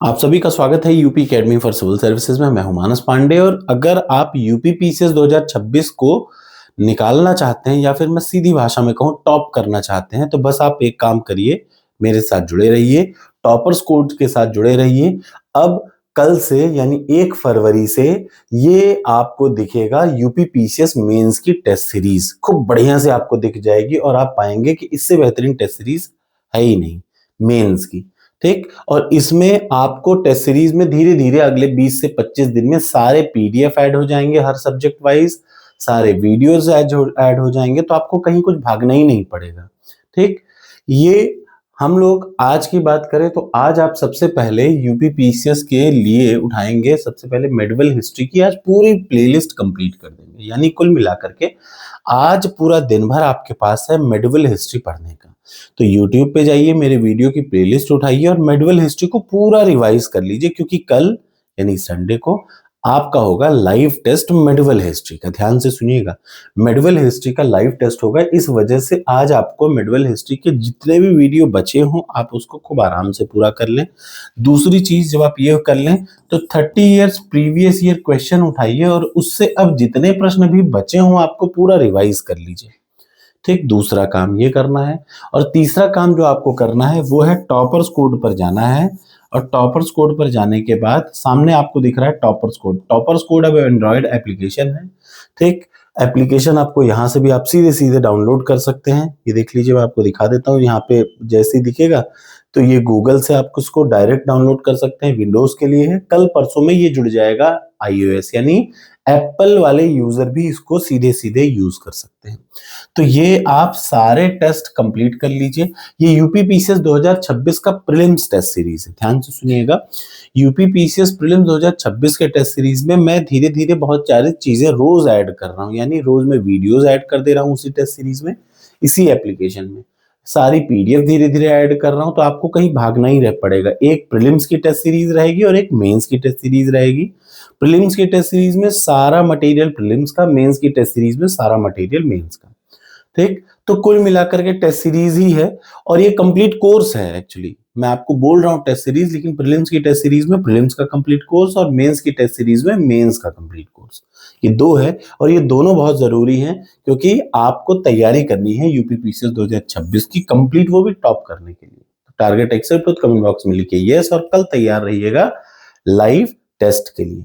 आप सभी का स्वागत है UP academy for civil services में। मैं हूं मानस पांडे। और अगर आप यूपी पीसीएस 2026 को निकालना चाहते हैं या फिर मैं सीधी भाषा में कहूं टॉप करना चाहते हैं तो बस आप एक काम करिए, मेरे साथ जुड़े रहिए, टॉपर्स कोड के साथ जुड़े रहिए। अब कल से यानी 1 फरवरी से ये आपको दिखेगा यूपी पीसीएस मेंस की टेस्ट सीरीज खूब बढ़िया से आपको दिख जाएगी और आप पाएंगे कि इससे बेहतरीन टेस्ट सीरीज है ही नहीं मेंस की। ठीक। और इसमें आपको टेस्ट सीरीज में धीरे धीरे अगले 20 से 25 दिन में सारे पीडीएफ ऐड हो जाएंगे, हर सब्जेक्ट वाइज सारे वीडियोस ऐड हो जाएंगे, तो आपको कहीं कुछ भागना ही नहीं पड़ेगा। ठीक। ये हम लोग आज की बात करें तो आज आप सबसे पहले यूपी पीसीएस के लिए उठाएंगे सबसे पहले मेडिवल हिस्ट्री की। आज पूरी प्लेलिस्ट कंप्लीट कर देंगे, यानी कुल मिलाकर के आज पूरा दिन भर आपके पास है मेडिवल हिस्ट्री पढ़ने का। तो YouTube पे जाइए, मेरे वीडियो की प्लेलिस्ट उठाइए और मेडिवल हिस्ट्री को पूरा रिवाइज कर लीजिए, क्योंकि कल यानी संडे को आपका होगा लाइव टेस्ट मेडिवल हिस्ट्री का। ध्यान से सुनिएगा, मेडिवल हिस्ट्री का लाइव टेस्ट होगा। इस वजह से आज आपको मेडिवल हिस्ट्री के जितने भी वीडियो बचे हों आप उसको खूब आराम से पूरा कर लें। दूसरी चीज, जब आप ये कर लें तो 30 ईयर्स प्रीवियस ईयर क्वेश्चन उठाइए और उससे अब जितने प्रश्न भी बचे हों आपको पूरा रिवाइज कर लीजिए। ठीक, दूसरा काम ये करना है। और तीसरा काम जो आपको करना है वो है टॉपर्स कोड पर जाना है। और टॉपर्स कोड पर जाने के बाद सामने आपको दिख रहा है टॉपर्स कोड। टॉपर्स कोड अब एंड्रॉयड एप्लीकेशन है। ठीक, एप्लीकेशन आपको यहाँ से भी आप सीधे सीधे डाउनलोड कर सकते हैं। ये देख लीजिए, मैं आपको दिखा देता हूँ। यहाँ पे जैसे ही दिखेगा तो ये गूगल से आप उसको डायरेक्ट डाउनलोड कर सकते हैं। विंडोज के लिए है, कल परसों में ये जुड़ जाएगा iOS, यानी एप्पल वाले यूजर भी इसको सीधे सीधे यूज कर सकते हैं। तो ये आप सारे टेस्ट कंप्लीट कर लीजिए। ये यूपी पीसीएस 2026 का प्रीलिम्स टेस्ट सीरीज है, ध्यान से सुनिएगा। यूपी पीसीएस प्रीलिम्स 2026 के टेस्ट सीरीज में मैं धीरे धीरे बहुत सारी चीजें रोज ऐड कर रहा हूँ, यानी रोज मैं वीडियोस ऐड कर दे रहा हूँ उसी टेस्ट सीरीज में, इसी एप्लीकेशन में सारी पीडीएफ धीरे धीरे ऐड कर रहा हूँ। तो आपको कहीं भागना ही रह पड़ेगा। एक प्रीलिम्स की टेस्ट सीरीज रहेगी और एक मेंस की टेस्ट सीरीज रहेगी। प्रीलिम्स की टेस्ट सीरीज में सारा मटेरियल प्रीलिम्स का, मेंस की टेस्ट सीरीज में सारा मटेरियल मेंस का। ठीक, तो कुल मिलाकर के टेस्ट सीरीज ही है और ये कंप्लीट कोर्स है। एक्चुअली मैं आपको बोल रहा हूँ टेस्ट सीरीज, लेकिन प्रीलिम्स की टेस्ट सीरीज में प्रीलिम्स का कंप्लीट कोर्स और मेंस की टेस्ट सीरीज में मेंस का कंप्लीट कोर्स, ये दो है। और ये दोनों बहुत जरूरी हैं क्योंकि आपको तैयारी करनी है यूपी पीसीएस 2026 की कंप्लीट, वो भी टॉप करने के लिए। टारगेट एक्सेप्ट तो कमेंट बॉक्स में लिखिए यस और कल तैयार रहिएगा लाइव टेस्ट के लिए।